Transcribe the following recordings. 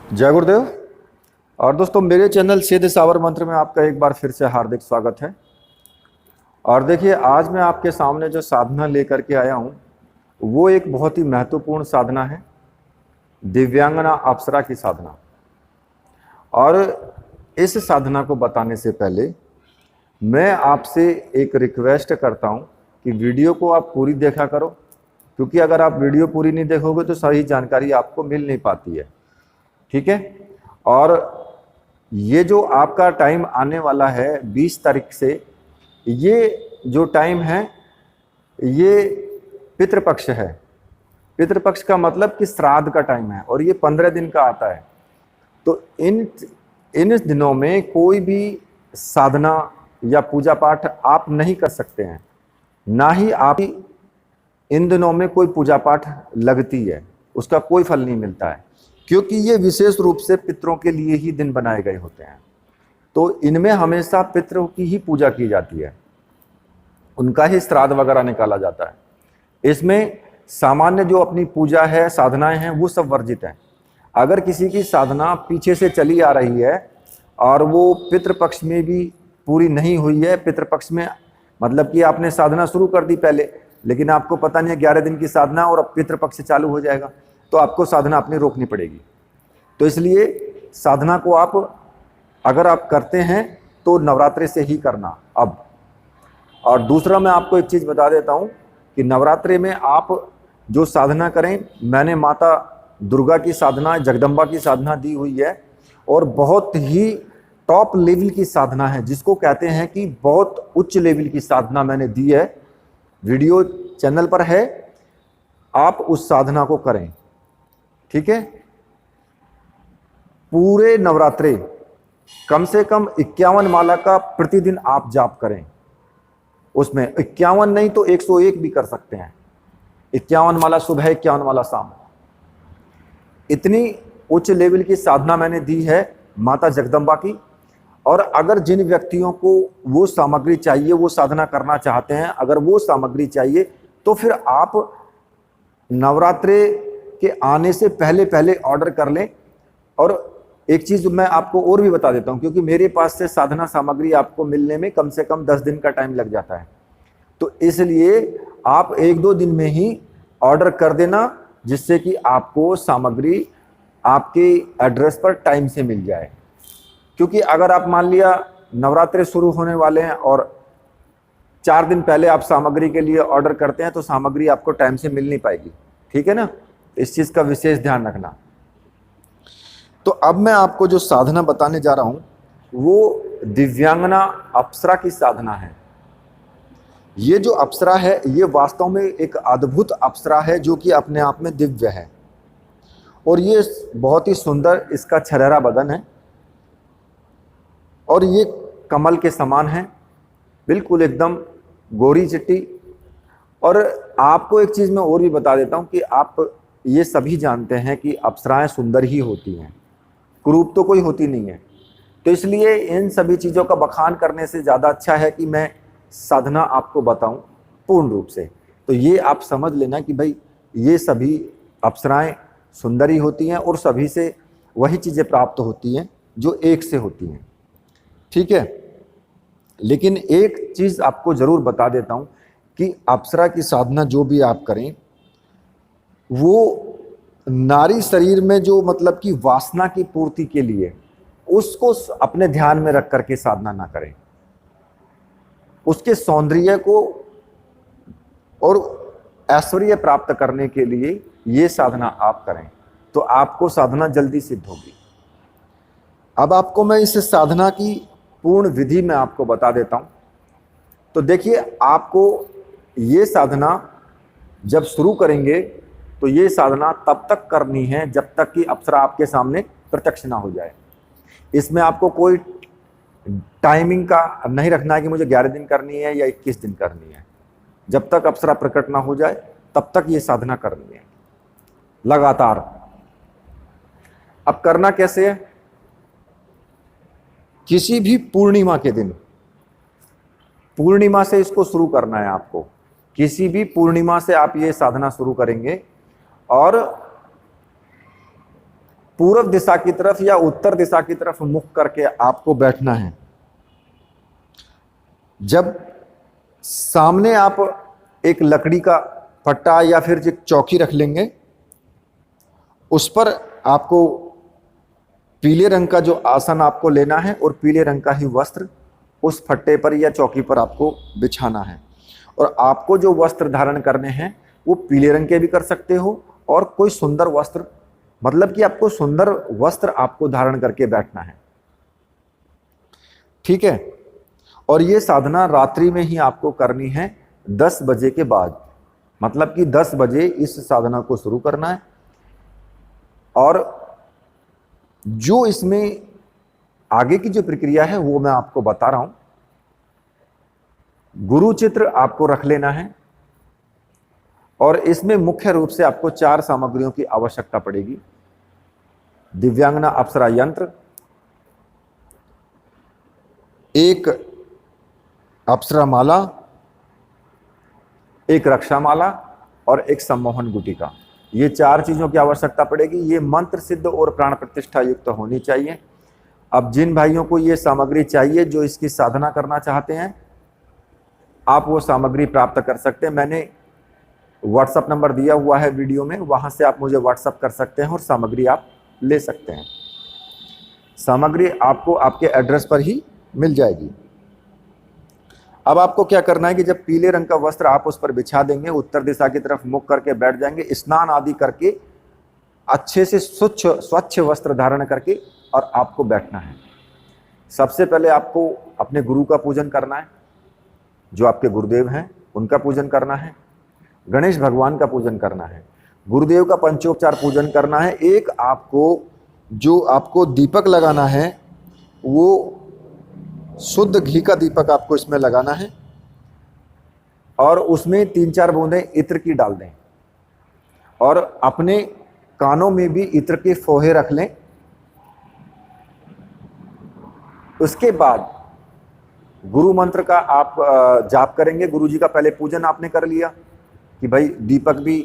जय गुरुदेव। और दोस्तों, मेरे चैनल सिद्ध सावर मंत्र में आपका एक बार फिर से हार्दिक स्वागत है। और देखिए, आज मैं आपके सामने जो साधना लेकर के आया हूँ वो एक बहुत ही महत्वपूर्ण साधना है, दिव्यांगना अप्सरा की साधना। और इस साधना को बताने से पहले मैं आपसे एक रिक्वेस्ट करता हूँ कि वीडियो को आप पूरी देखा करो, क्योंकि अगर आप वीडियो पूरी नहीं देखोगे तो सही जानकारी आपको मिल नहीं पाती है। ठीक है। और ये जो आपका टाइम आने वाला है 20 तारीख से, ये जो टाइम है ये पितृपक्ष है। पितृपक्ष का मतलब कि श्राद्ध का टाइम है और ये 15 दिन का आता है। तो इन दिनों में कोई भी साधना या पूजा पाठ आप नहीं कर सकते हैं, ना ही आप इन दिनों में कोई पूजा पाठ लगती है, उसका कोई फल नहीं मिलता है, क्योंकि ये विशेष रूप से पितरों के लिए ही दिन बनाए गए होते हैं। तो इनमें हमेशा पितरों की ही पूजा की जाती है, उनका ही श्राद्ध वगैरह निकाला जाता है। इसमें सामान्य जो अपनी पूजा है, साधनाएं हैं, वो सब वर्जित हैं। अगर किसी की साधना पीछे से चली आ रही है और वो पितृपक्ष में भी पूरी नहीं हुई है, पितृपक्ष में मतलब कि आपने साधना शुरू कर दी पहले, लेकिन आपको पता नहीं है 11 दिन की साधना और अब पितृपक्ष चालू हो जाएगा, तो आपको साधना अपनी रोकनी पड़ेगी। तो इसलिए साधना को आप अगर आप करते हैं तो नवरात्रि से ही करना अब। और दूसरा, मैं आपको एक चीज़ बता देता हूँ कि नवरात्रि में आप जो साधना करें, मैंने माता दुर्गा की साधना, जगदम्बा की साधना दी हुई है, और बहुत ही टॉप लेवल की साधना है, जिसको कहते हैं कि बहुत उच्च लेवल की साधना मैंने दी है। वीडियो चैनल पर है, आप उस साधना को करें। ठीक है। पूरे नवरात्रे कम से कम 51 माला का प्रतिदिन आप जाप करें। उसमें 51 नहीं तो 101 भी कर सकते हैं। 51 माला सुबह, 51 माला शाम। इतनी उच्च लेवल की साधना मैंने दी है माता जगदम्बा की। और अगर जिन व्यक्तियों को वो सामग्री चाहिए, वो साधना करना चाहते हैं, अगर वो सामग्री चाहिए तो फिर आप नवरात्रे के आने से पहले पहले ऑर्डर कर लें। और एक चीज़ मैं आपको और भी बता देता हूं, क्योंकि मेरे पास से साधना सामग्री आपको मिलने में कम से कम 10 दिन का टाइम लग जाता है। तो इसलिए आप 1-2 दिन में ही ऑर्डर कर देना, जिससे कि आपको सामग्री आपके एड्रेस पर टाइम से मिल जाए। क्योंकि अगर आप मान लिया नवरात्रे शुरू होने वाले हैं और 4 दिन पहले आप सामग्री के लिए ऑर्डर करते हैं, तो सामग्री आपको टाइम से मिल नहीं पाएगी। ठीक है ना। इस चीज़ का विशेष ध्यान रखना। तो अब मैं आपको जो साधना बताने जा रहा हूं वो दिव्यांगना अप्सरा की साधना है। ये जो अप्सरा है, ये वास्तव में एक अद्भुत अप्सरा है, जो कि अपने आप में दिव्य है। और ये बहुत ही सुंदर, इसका छरहरा बदन है और ये कमल के समान है, बिल्कुल एकदम गोरी चिट्टी। और आपको एक चीज़ मैं और भी बता देता हूं कि आप ये सभी जानते हैं कि अप्सराएं सुंदर ही होती हैं, कुरूप तो कोई होती नहीं है। तो इसलिए इन सभी चीज़ों का बखान करने से ज़्यादा अच्छा है कि मैं साधना आपको बताऊं पूर्ण रूप से। तो ये आप समझ लेना कि भाई ये सभी अप्सराएं सुंदर ही होती हैं और सभी से वही चीज़ें प्राप्त होती हैं जो एक से होती हैं। ठीक है। लेकिन एक चीज़ आपको ज़रूर बता देता हूं कि अप्सरा की साधना जो भी आप करें, वो नारी शरीर में जो मतलब कि वासना की पूर्ति के लिए, उसको अपने ध्यान में रख करके साधना ना करें। उसके सौंदर्य को और ऐश्वर्य प्राप्त करने के लिए ये साधना आप करें, तो आपको साधना जल्दी सिद्ध होगी। अब आपको मैं इस साधना की पूर्ण विधि में आपको बता देता हूं। तो देखिए, आपको ये साधना जब शुरू करेंगे तो ये साधना तब तक करनी है जब तक कि अप्सरा आपके सामने प्रत्यक्ष ना हो जाए। इसमें आपको कोई टाइमिंग का नहीं रखना है कि मुझे 11 दिन करनी है या 21 दिन करनी है। जब तक अप्सरा प्रकट ना हो जाए तब तक ये साधना करनी है लगातार। अब करना कैसे है? किसी भी पूर्णिमा के दिन, पूर्णिमा से इसको शुरू करना है आपको। किसी भी पूर्णिमा से आप ये साधना शुरू करेंगे और पूर्व दिशा की तरफ या उत्तर दिशा की तरफ मुख करके आपको बैठना है। जब सामने आप एक लकड़ी का पट्टा या फिर एक चौकी रख लेंगे, उस पर आपको पीले रंग का जो आसन आपको लेना है और पीले रंग का ही वस्त्र उस फट्टे पर या चौकी पर आपको बिछाना है। और आपको जो वस्त्र धारण करने हैं वो पीले रंग के भी कर सकते हो, और कोई सुंदर वस्त्र, मतलब कि आपको सुंदर वस्त्र आपको धारण करके बैठना है, ठीक है। और ये साधना रात्रि में ही आपको करनी है 10 बजे के बाद, मतलब कि 10 बजे इस साधना को शुरू करना है। और जो इसमें आगे की जो प्रक्रिया है वो मैं आपको बता रहा हूं। गुरु चित्र आपको रख लेना है, और इसमें मुख्य रूप से आपको 4 सामग्रियों की आवश्यकता पड़ेगी। दिव्यांगना अप्सरा यंत्र, एक अप्सरा माला, एक रक्षा माला और एक सम्मोहन गुटिका। ये 4 चीजों की आवश्यकता पड़ेगी। ये मंत्र सिद्ध और प्राण प्रतिष्ठा युक्त होनी चाहिए। अब जिन भाइयों को ये सामग्री चाहिए, जो इसकी साधना करना चाहते हैं, आप वो सामग्री प्राप्त कर सकते हैं। मैंने व्हाट्सएप नंबर दिया हुआ है वीडियो में, वहां से आप मुझे व्हाट्सएप कर सकते हैं और सामग्री आप ले सकते हैं। सामग्री आपको आपके एड्रेस पर ही मिल जाएगी। अब आपको क्या करना है कि जब पीले रंग का वस्त्र आप उस पर बिछा देंगे, उत्तर दिशा की तरफ मुख करके बैठ जाएंगे, स्नान आदि करके अच्छे से स्वच्छ वस्त्र धारण करके और आपको बैठना है। सबसे पहले आपको अपने गुरु का पूजन करना है, जो आपके गुरुदेव हैं उनका पूजन करना है। गणेश भगवान का पूजन करना है, गुरुदेव का पंचोपचार पूजन करना है। एक आपको जो आपको दीपक लगाना है वो शुद्ध घी का दीपक आपको इसमें लगाना है, और उसमें 3-4 बूंदें इत्र की डाल दें, और अपने कानों में भी इत्र के फोहे रख लें। उसके बाद गुरु मंत्र का आप जाप करेंगे। गुरु जी का पहले पूजन आपने कर लिया कि भाई दीपक भी,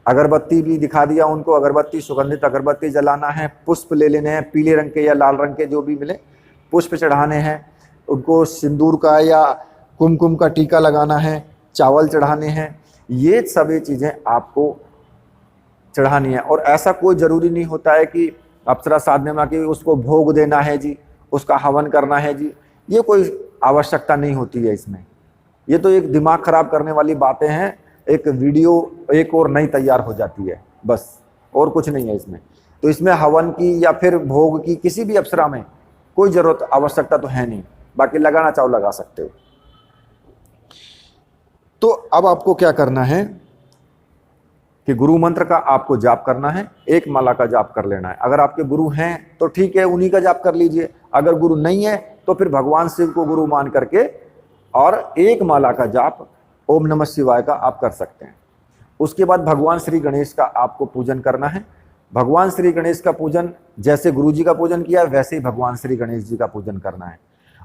अगरबत्ती भी दिखा दिया उनको, अगरबत्ती, सुगंधित अगरबत्ती जलाना है, पुष्प ले लेने हैं, पीले रंग के या लाल रंग के जो भी मिले, पुष्प चढ़ाने हैं उनको, सिंदूर का या कुमकुम का टीका लगाना है, चावल चढ़ाने हैं। ये सभी चीज़ें आपको चढ़ानी है। और ऐसा कोई ज़रूरी नहीं होता है कि अप्सरा साधने में कि उसको भोग देना है जी, उसका हवन करना है जी, ये कोई आवश्यकता नहीं होती है इसमें। ये तो एक दिमाग खराब करने वाली बातें हैं। एक वीडियो एक और नई तैयार हो जाती है बस, और कुछ नहीं है इसमें। तो इसमें हवन की या फिर भोग की किसी भी अप्सरा में कोई ज़रूरत, आवश्यकता तो है नहीं। बाकी लगाना चाहो लगा सकते हो। तो अब आपको क्या करना है कि गुरु मंत्र का आपको जाप करना है, एक माला का जाप कर लेना है। अगर आपके गुरु हैं तो ठीक है, उन्हीं का जाप कर लीजिए। अगर गुरु नहीं है तो फिर भगवान शिव को गुरु मान करके और एक माला का जाप ओम नमः शिवाय का आप कर सकते हैं। उसके बाद भगवान श्री गणेश का आपको पूजन करना है। भगवान श्री गणेश का पूजन जैसे गुरु जी का पूजन किया वैसे ही भगवान श्री गणेश जी का पूजन करना है,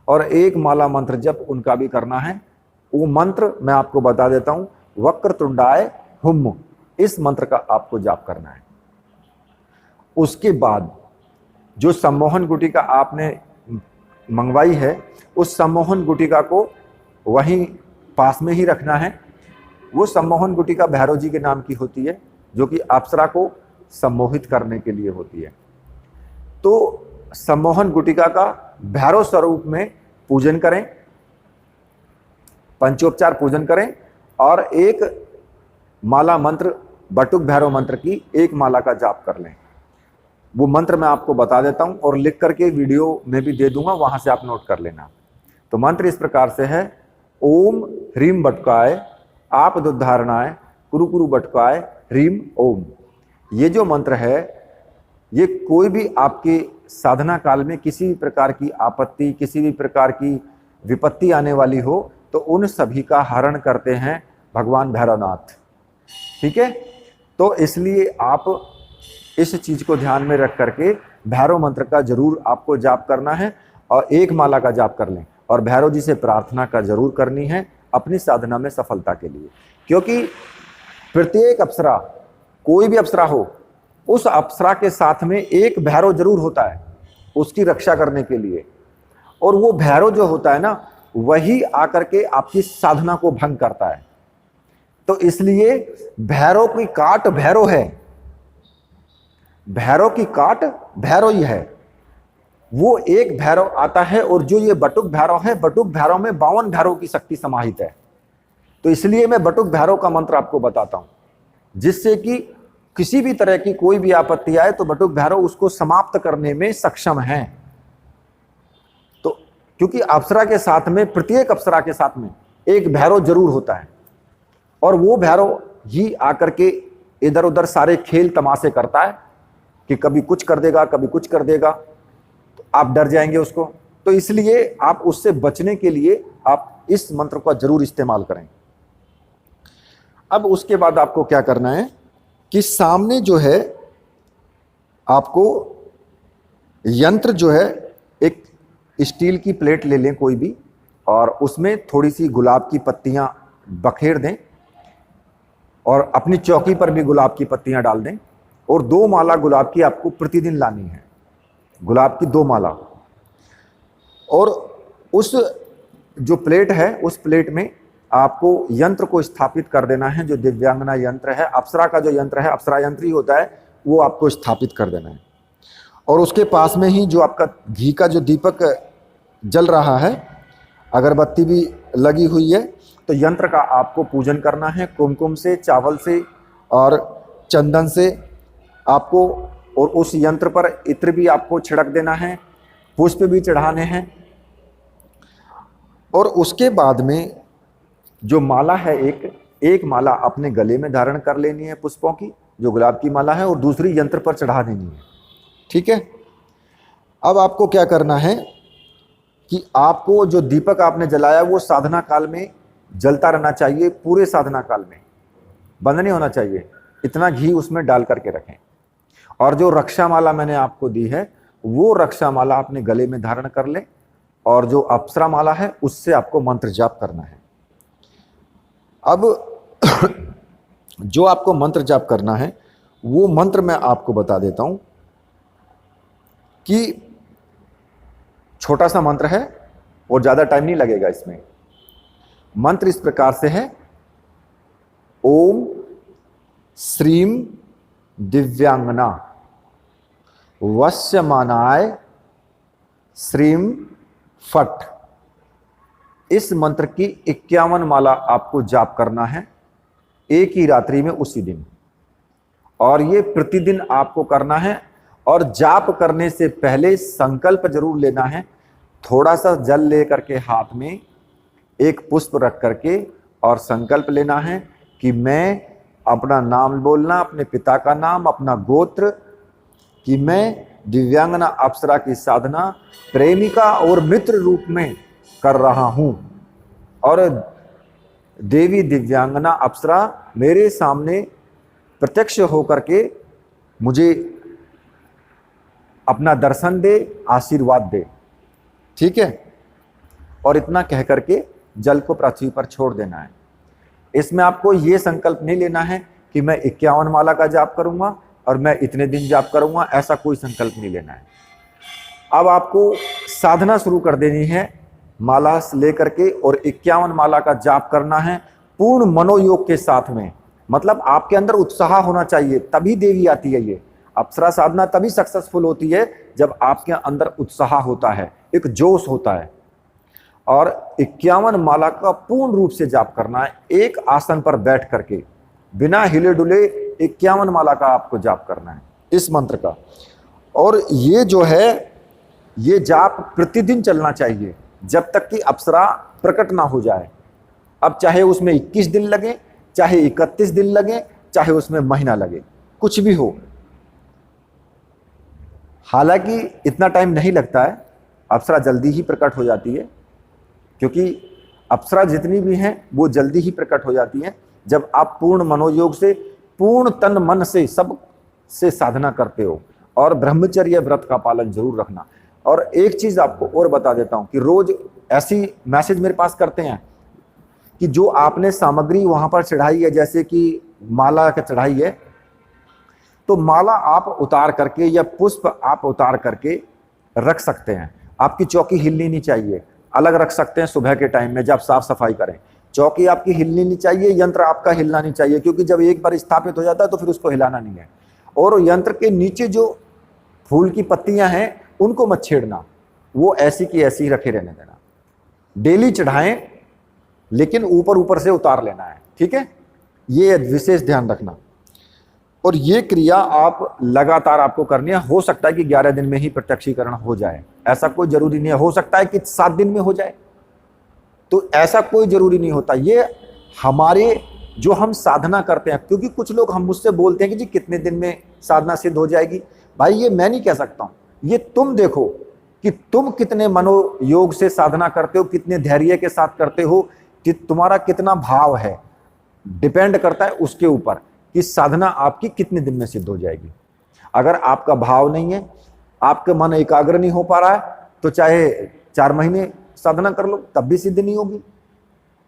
और एक माला मंत्र जप उनका भी करना है। वो मंत्र मैं आपको बता देता हूं, वक्रतुंडाय हुम, इस मंत्र का आपको जाप करना है। उसके बाद जो सम्मोहन गुटिका आपने मंगवाई है, उस सम्मोहन गुटिका को वहीं पास में ही रखना है। वो सम्मोहन गुटिका भैरव जी के नाम की होती है, जो कि अप्सरा को सम्मोहित करने के लिए होती है। तो सम्मोहन गुटिका का भैरव स्वरूप में पूजन करें, पंचोपचार पूजन करें, और एक माला मंत्र, बटुक भैरव मंत्र की एक माला का जाप कर लें। वो मंत्र मैं आपको बता देता हूं और लिख करके वीडियो में भी दे दूंगा, वहां से आप नोट कर लेना। तो मंत्र इस प्रकार से है, ओम ह्रीम बटकाय आप दुद्धारणाय कुरु कुरु बटकाय ह्रीम ओम। ये जो मंत्र है, ये कोई भी आपके साधना काल में किसी भी प्रकार की आपत्ति, किसी भी प्रकार की विपत्ति आने वाली हो तो उन सभी का हरण करते हैं भगवान भैरवनाथ। ठीक है, तो इसलिए आप इस चीज को ध्यान में रख करके भैरव मंत्र का जरूर आपको जाप करना है, और एक माला का जाप कर लें, और भैरव जी से प्रार्थना का जरूर करनी है अपनी साधना में सफलता के लिए। क्योंकि प्रत्येक अप्सरा, कोई भी अप्सरा हो, उस अप्सरा के साथ में एक भैरव जरूर होता है उसकी रक्षा करने के लिए, और वो भैरव जो होता है ना, वही आकर के आपकी साधना को भंग करता है। तो इसलिए भैरव की काट भैरव है, भैरव की काट भैरव ही है। वो एक भैरव आता है, और जो ये बटुक भैरव है, बटुक भैरव में 52 भैरव की शक्ति समाहित है। तो इसलिए मैं बटुक भैरव का मंत्र आपको बताता हूं, जिससे कि किसी भी तरह की कोई भी आपत्ति आए तो बटुक भैरव उसको समाप्त करने में सक्षम है। तो क्योंकि अप्सरा के साथ में, प्रत्येक अप्सरा के साथ में एक भैरव जरूर होता है, और वो भैरव ही आकर के इधर उधर सारे खेल तमाशे करता है कि कभी कुछ कर देगा, कभी कुछ कर देगा, तो आप डर जाएंगे उसको। तो इसलिए आप उससे बचने के लिए आप इस मंत्र का जरूर इस्तेमाल करें। अब उसके बाद आपको क्या करना है कि सामने जो है आपको यंत्र जो है, एक स्टील की प्लेट ले लें कोई भी, और उसमें थोड़ी सी गुलाब की पत्तियां बखेर दें, और अपनी चौकी पर भी गुलाब की पत्तियां डाल दें, और 2 माला गुलाब की आपको प्रतिदिन लानी है, गुलाब की 2 माला। और उस जो प्लेट है, उस प्लेट में आपको यंत्र को स्थापित कर देना है, जो दिव्यांगना यंत्र है, अप्सरा का जो यंत्र है, अप्सरा यंत्र ही होता है, वो आपको स्थापित कर देना है। और उसके पास में ही जो आपका घी का जो दीपक जल रहा है, अगरबत्ती भी लगी हुई है, तो यंत्र का आपको पूजन करना है कुमकुम से, चावल से और चंदन से आपको। और उस यंत्र पर इत्र भी आपको छिड़क देना है, पुष्प भी चढ़ाने हैं। और उसके बाद में जो माला है, एक माला अपने गले में धारण कर लेनी है पुष्पों की, जो गुलाब की माला है, और दूसरी यंत्र पर चढ़ा देनी है। ठीक है। अब आपको क्या करना है कि आपको जो दीपक आपने जलाया वो साधना काल में जलता रहना चाहिए, पूरे साधना काल में बंद नहीं होना चाहिए। इतना घी उसमें डाल करके रखें। और जो रक्षा माला मैंने आपको दी है, वो रक्षा माला अपने गले में धारण कर लें, और जो अप्सरा माला है उससे आपको मंत्र जाप करना है। अब जो आपको मंत्र जाप करना है, वो मंत्र मैं आपको बता देता हूं कि छोटा सा मंत्र है और ज्यादा टाइम नहीं लगेगा इसमें। मंत्र इस प्रकार से है, ओम श्रीम दिव्यांगना वश्यमानाय श्रीम फट। इस मंत्र की 51 माला आपको जाप करना है, एक ही रात्रि में, उसी दिन। और ये प्रतिदिन आपको करना है। और जाप करने से पहले संकल्प जरूर लेना है। थोड़ा सा जल लेकर के हाथ में एक पुष्प रख करके और संकल्प लेना है कि मैं, अपना नाम बोलना, अपने पिता का नाम, अपना गोत्र, कि मैं दिव्यांगना अप्सरा की साधना प्रेमिका और मित्र रूप में कर रहा हूं, और देवी दिव्यांगना अप्सरा मेरे सामने प्रत्यक्ष होकर के मुझे अपना दर्शन दे, आशीर्वाद दे। ठीक है। और इतना कह करके जल को पृथ्वी पर छोड़ देना है। इसमें आपको ये संकल्प नहीं लेना है कि मैं 51 माला का जाप करूंगा और मैं इतने दिन जाप करूंगा, ऐसा कोई संकल्प नहीं लेना है। अब आपको साधना शुरू कर देनी है, माला लेकर के, और 51 माला का जाप करना है पूर्ण मनोयोग के साथ में। मतलब आपके अंदर उत्साह होना चाहिए, तभी देवी आती है। ये अप्सरा साधना तभी सक्सेसफुल होती है जब आपके अंदर उत्साह होता है, एक जोश होता है। और 51 माला का पूर्ण रूप से जाप करना है, एक आसन पर बैठ करके, बिना हिले डुले 51 माला का आपको जाप करना है इस मंत्र का। और ये जो है, ये जाप प्रतिदिन चलना चाहिए जब तक कि अप्सरा प्रकट ना हो जाए। अब चाहे उसमें 21 दिन लगे, चाहे 31 दिन लगे, चाहे उसमें महीना लगे, कुछ भी हो। हालांकि इतना टाइम नहीं लगता है, अप्सरा जल्दी ही प्रकट हो जाती है, क्योंकि अप्सरा जितनी भी हैं वो जल्दी ही प्रकट हो जाती हैं जब आप पूर्ण मनोयोग से, पूर्ण तन मन से सब से साधना करते हो। और ब्रह्मचर्य व्रत का पालन जरूर रखना। और एक चीज आपको और बता देता हूं कि रोज ऐसी मैसेज मेरे पास करते हैं कि जो आपने सामग्री वहां पर चढ़ाई है, जैसे कि माला का चढ़ाई है, तो माला आप उतार करके या पुष्प आप उतार करके रख सकते हैं। आपकी चौकी हिलनी नहीं चाहिए, अलग रख सकते हैं सुबह के टाइम में जब साफ सफाई करें। चौकी आपकी हिलनी नहीं चाहिए, यंत्र आपका हिलना नहीं चाहिए, क्योंकि जब एक बार स्थापित हो जाता है तो फिर उसको हिलाना नहीं है। और यंत्र के नीचे जो फूल की पत्तियां हैं उनको मत छेड़ना, वो ऐसी की ऐसी ही रखे रहने देना। डेली चढ़ाएं, लेकिन ऊपर ऊपर से उतार लेना है, ठीक है, ये विशेष ध्यान रखना। और ये क्रिया आप लगातार आपको करनी है। हो सकता है कि 11 दिन में ही प्रत्यक्षीकरण हो जाए, ऐसा कोई जरूरी नहीं है। हो सकता है कि 7 दिन में हो जाए, तो ऐसा कोई जरूरी नहीं होता। ये हमारे जो हम साधना करते हैं, क्योंकि कुछ लोग हम मुझसे बोलते हैं कि जी कितने दिन में साधना सिद्ध हो जाएगी। भाई ये मैं नहीं कह सकता हूं, ये तुम देखो कि तुम कितने मनोयोग से साधना करते हो, कितने धैर्य के साथ करते हो, कि तुम्हारा कितना भाव है। डिपेंड करता है उसके ऊपर कि साधना आपकी कितने दिन में सिद्ध हो जाएगी। अगर आपका भाव नहीं है, आपका मन एकाग्र नहीं हो पा रहा है, तो चाहे 4 महीने साधना कर लो तब भी सिद्ध नहीं होगी।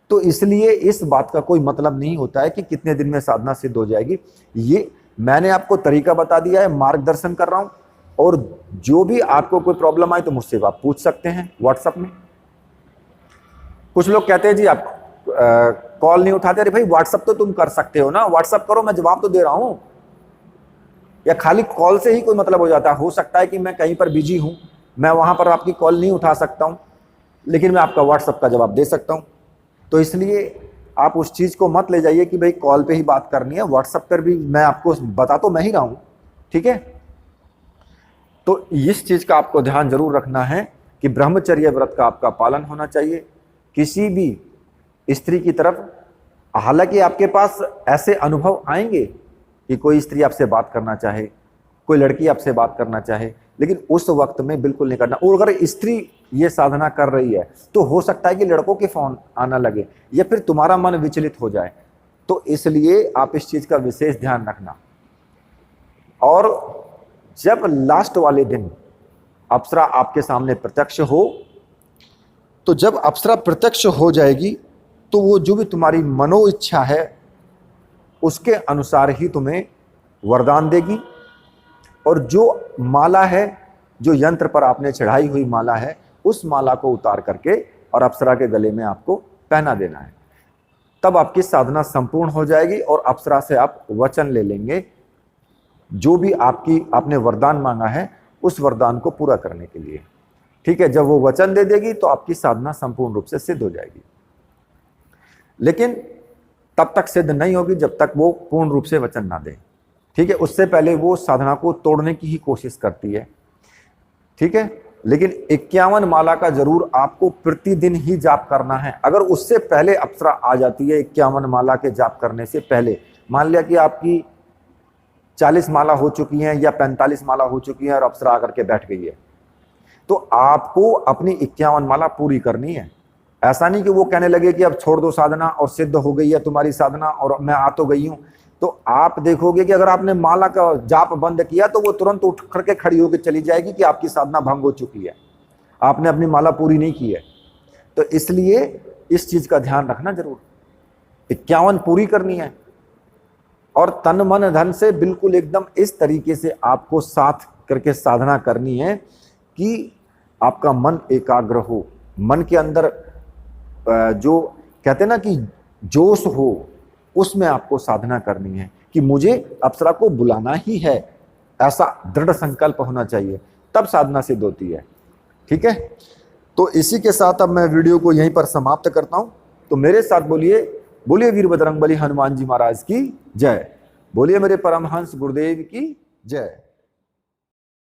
तो इसलिए इस बात का कोई मतलब नहीं होता है कि कितने दिन में साधना सिद्ध हो जाएगी। ये मैंने आपको तरीका बता दिया है, मार्गदर्शन कर रहा हूं। और जो भी आपको कोई प्रॉब्लम आए तो मुझसे आप पूछ सकते हैं व्हाट्सएप में। कुछ लोग कहते हैं जी आप कॉल नहीं उठाते। अरे भाई व्हाट्सएप तो तुम कर सकते हो ना, व्हाट्सएप करो, मैं जवाब तो दे रहा हूं। या खाली कॉल से ही कोई मतलब हो जाता है? हो सकता है कि मैं कहीं पर बिजी हूं, मैं वहां पर आपकी कॉल नहीं उठा सकता हूं, लेकिन मैं आपका व्हाट्सएप का जवाब दे सकता हूं। तो इसलिए आप उस चीज को मत ले जाइए कि भाई कॉल पे ही बात करनी है, व्हाट्सएप पर भी मैं आपको बता तो मैं ही रहा हूं, ठीक है। तो इस चीज का आपको ध्यान जरूर रखना है कि ब्रह्मचर्य व्रत का आपका पालन होना चाहिए। किसी भी स्त्री की तरफ, हालांकि आपके पास ऐसे अनुभव आएंगे कि कोई स्त्री आपसे बात करना चाहे, कोई लड़की आपसे बात करना चाहे, लेकिन उस वक्त में बिल्कुल नहीं करना। और अगर स्त्री ये साधना कर रही है तो हो सकता है कि लड़कों के फोन आना लगे या फिर तुम्हारा मन विचलित हो जाए। तो इसलिए आप इस चीज का विशेष ध्यान रखना। और जब लास्ट वाले दिन अप्सरा आपके सामने प्रत्यक्ष हो, तो जब अप्सरा प्रत्यक्ष हो जाएगी तो वो जो भी तुम्हारी मनो इच्छा है उसके अनुसार ही तुम्हें वरदान देगी। और जो माला है, जो यंत्र पर आपने चढ़ाई हुई माला है, उस माला को उतार करके और अप्सरा के गले में आपको पहना देना है। तब आपकी साधना संपूर्ण हो जाएगी और अप्सरा से आप वचन ले लेंगे, जो भी आपने वरदान मांगा है उस वरदान को पूरा करने के लिए, ठीक है। जब वो वचन दे देगी तो आपकी साधना संपूर्ण रूप से सिद्ध हो जाएगी। लेकिन तब तक सिद्ध नहीं होगी जब तक वो पूर्ण रूप से वचन ना दे, ठीक है। उससे पहले वो साधना को तोड़ने की ही कोशिश करती है, ठीक है। लेकिन 51 माला का जरूर आपको प्रतिदिन ही जाप करना है। अगर उससे पहले अप्सरा आ जाती है 51 माला के जाप करने से पहले, मान लिया कि आपकी 40 माला हो चुकी हैं या 45 माला हो चुकी हैं और अप्सरा आकर के बैठ गई है, तो आपको अपनी 51 माला पूरी करनी है। ऐसा नहीं कि वो कहने लगे कि अब छोड़ दो साधना और सिद्ध हो गई है तुम्हारी साधना और मैं आ तो गई हूं। तो आप देखोगे कि अगर आपने माला का जाप बंद किया तो वो तुरंत उठ करके खड़ी होकर चली जाएगी कि आपकी साधना भंग हो चुकी है, आपने अपनी माला पूरी नहीं की है। तो इसलिए इस चीज का ध्यान रखना जरूर, 51 पूरी करनी है और तन मन धन से बिल्कुल एकदम इस तरीके से आपको साथ करके साधना करनी है कि आपका मन एकाग्र हो, मन के अंदर जो कहते हैं ना कि जोश हो, उसमें आपको साधना करनी है कि मुझे अप्सरा को बुलाना ही है, ऐसा दृढ़ संकल्प होना चाहिए, तब साधना सिद्ध होती है, ठीक है। तो इसी के साथ अब मैं वीडियो को यहीं पर समाप्त करता हूं। तो मेरे साथ बोलिए, बोलिए वीर बजरंगबली हनुमान जी महाराज की जय, बोलिए मेरे परमहंस गुरुदेव की जय।